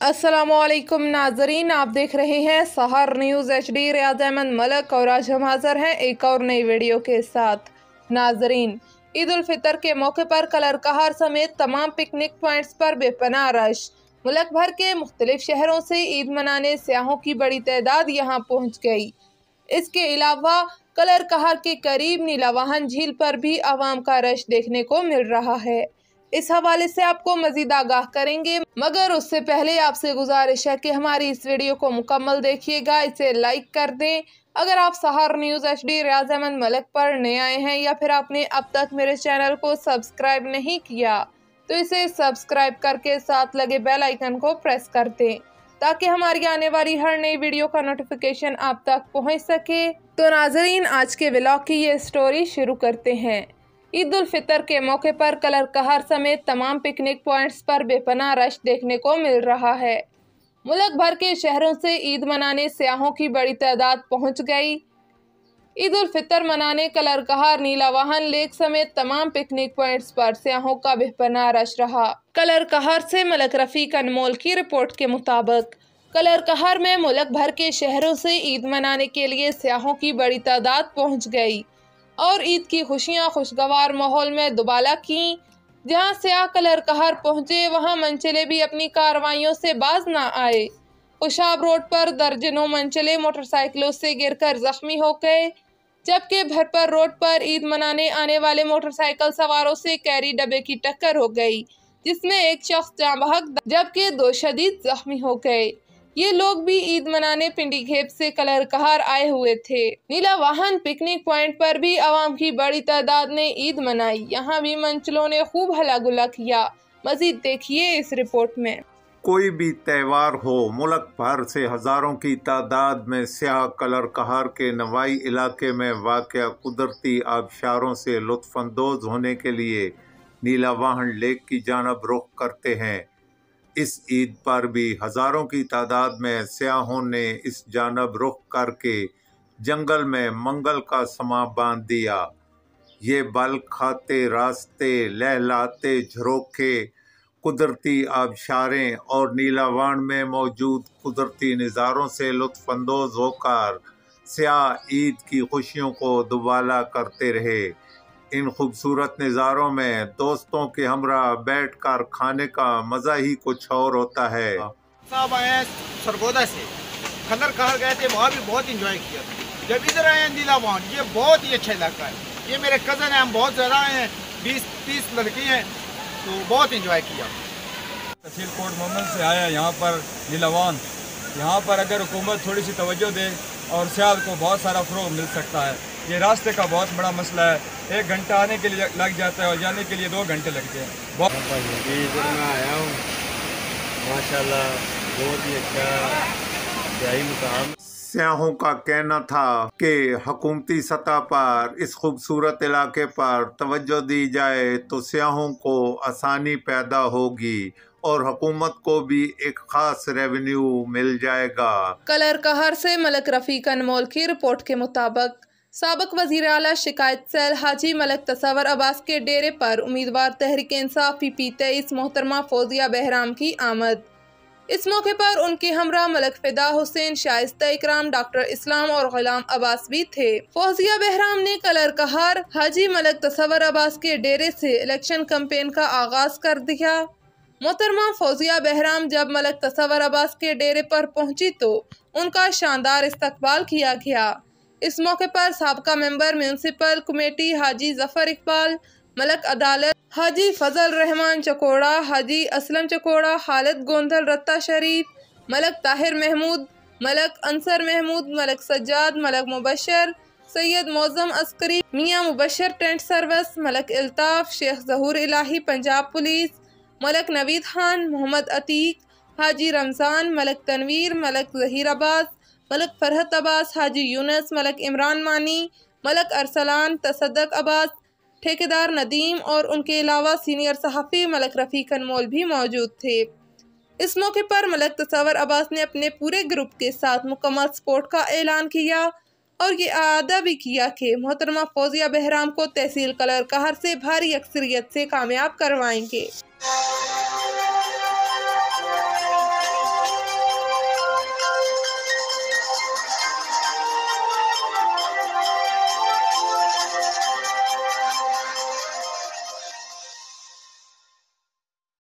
अस्सलामुअलैकुम नाजरीन, आप देख रहे हैं सहर न्यूज़ HD। रियाज अहमद मलक और आज हम हाज़िर हैं एक और नई वीडियो के साथ। नाजरीन, ईद उल फितर के मौके पर कलर कहार समेत तमाम पिकनिक पॉइंट्स पर बेपनाह रश। मुल्क भर के मुख्तलिफ शहरों से ईद मनाने सयाहों की बड़ी तादाद यहाँ पहुँच गई। इसके अलावा कलर कहार के करीब नीलावाहन झील पर भी आवाम का रश देखने को मिल रहा है। इस हवाले से आपको मजीद आगाह करेंगे, मगर उससे पहले आपसे गुजारिश है कि हमारी इस वीडियो को मुकम्मल देखिएगा, इसे लाइक कर दें। अगर आप सहर न्यूज़ HD रियाज अहमद मलक पर नए आए हैं या फिर आपने अब तक मेरे चैनल को सब्सक्राइब नहीं किया तो इसे सब्सक्राइब करके साथ लगे बेल आइकन को प्रेस कर दें ताकि हमारी आने वाली हर नई वीडियो का नोटिफिकेशन आप तक पहुंच सके। तो नाजरीन, आज के व्लॉग की ये स्टोरी शुरू करते हैं। ईद उल फितर के मौके पर कलर कहार समेत तमाम पिकनिक पॉइंट्स पर बेपनाह रश देखने को मिल रहा है। मुल्क भर के शहरों से ईद मनाने सयाहों की बड़ी तादाद पहुंच गई। ईद उल फितर मनाने कलर कहार, नीलावाहन लेक समेत तमाम पिकनिक पॉइंट्स पर सयाहों का बेपनाह रश रहा। कलर कहार से मलक रफीक अनमोल की रिपोर्ट के मुताबिक कलर कहार में मुल्क भर के शहरों से ईद मनाने के लिए सयाहों की बड़ी तादाद पहुँच गई और ईद की खुशियां खुशगवार माहौल में दुबाला की। जहां सयाह कलर कहार पहुंचे वहां मनचले भी अपनी कार्रवाइयों से बाज ना आए। खुशाब रोड पर दर्जनों मनचले मोटरसाइकिलों से गिरकर जख्मी हो गए, जबकि भरपर रोड पर ईद मनाने आने वाले मोटरसाइकिल सवारों से कैरी डब्बे की टक्कर हो गई, जिसमें एक शख्स जाँ बहक जबकि 2 शदीद जख्मी हो गए। ये लोग भी ईद मनाने पिंडी घेप से कलर कहार आए हुए थे। नीलावाहन पिकनिक पॉइंट पर भी आवाम की बड़ी तादाद ने ईद मनाई। यहाँ भी मंचलों ने खूब हला गुला किया। मजीद देखिए इस रिपोर्ट में। कोई भी त्यौहार हो, मुल्क भर से हज़ारों की तादाद में स्याह कलर कहार के नवाई इलाके में वाक़या कुदरती आबशारों से लुत्फ़अंदोज़ होने के लिए नीलावाहन लेक की जानब रुख करते हैं। इस ईद पर भी हज़ारों की तादाद में सयाहों ने इस जानब रुख करके जंगल में मंगल का समा बांध दिया। ये बल खाते रास्ते, लहलाते झरोखे, कुदरती आबशारें और नीलावान में मौजूद कुदरती नज़ारों से लुत्फ़अंदोज़ होकर सयाह ईद की खुशियों को दुबाला करते रहे। इन खूबसूरत नज़ारों में दोस्तों के हमरा बैठकर खाने का मज़ा ही कुछ और होता है। साहब आए हैं सरगोदा से, कलर कहार गए थे, वहाँ भी बहुत इंजॉय किया। जब इधर आए हैं नीलावान, ये बहुत ही अच्छा इलाका है। ये मेरे कज़न हैं, हम बहुत ज़्यादा आए हैं, 20-30 लड़के हैं, तो बहुत इंजॉय किया। तहसील कोट मोहम्मद से आया यहाँ पर नीलावान। यहाँ पर अगर हुकूमत थोड़ी सी तवज्जो दे और सियाहत को बहुत सारा फ़रोग मिल सकता है। ये रास्ते का बहुत बड़ा मसला है, 1 घंटा आने के लिए लग जाता है और जाने के लिए 2 घंटे लगते हैं। इधर मैं आया हूँ, माशाल्लाह बहुत ही अच्छा सयाही मुकाम। सयाहों का कहना था कि हुकूमती सतह पर इस खूबसूरत इलाके पर तवज्जो दी जाए तो सयाहों को आसानी पैदा होगी और हुकूमत को भी एक खास रेवेन्यू मिल जाएगा। कलर कहार से मलक रफीक अनमोल की रिपोर्ट के मुताबिक साबिक वज़ीर आला शिकायत सेल हाजी मलक तसव्वुर अब्बास के डेरे पर उम्मीदवार तहरीक इंसाफ PP 23 मोहतरमा फौजिया बहराम की आमद। इस मौके पर उनके हमरा मलक फिदा हुसैन, शाइस्ता इकराम, डॉक्टर इस्लाम और गुलाम अब्बास भी थे। फौजिया बहराम ने कलर कहार हाजी मलक तसव्वुर अब्बास के डेरे से इलेक्शन कैंपेन का आगाज कर दिया। मोहतरमा फौजिया बहराम जब मलक तसव्वुर अब्बास के डेरे पर पहुंची तो उनका शानदार इस्तकबाल किया गया। इस मौके पर साबका मेंबर म्यूनसिपल कमेटी हाजी जफर इकबाल, मलक अदालत हाजी फजल रहमान चकोड़ा, हाजी असलम चकोड़ा, खालिद गोंधल रत्ता शरीफ, मलक ताहिर महमूद, मलक अंसर महमूद, मलक सज्जाद, मलक मुबशर, सैयद मौजम अस्करी, मियाँ मुबशर टेंट सर्विस, मलक इल्ताफ, शेख जहूर इलाही पंजाब पुलिस, मलक नवीद खान, मोहम्मद अतीक, हाजी रमज़ान, मलक तनवीर, मलक जहीर अब्बास, मलक फरहत अब्बास, हाजी यूनस, मलक इमरान मानी, मलक अरसलान, तसद्दक अब्बास, ठेकेदार नदीम और उनके अलावा सीनियर सहाफ़ी मलक रफ़ीक अनमोल भी मौजूद थे। इस मौके पर मलक तसव्वुर अब्बास ने अपने पूरे ग्रुप के साथ मुकम्मल सपोर्ट का ऐलान किया और ये आदा भी किया कि मोहतरमा फौजिया बहराम को तहसील कलर कहार से भारी अक्सरियत से कामयाब करवाएंगे।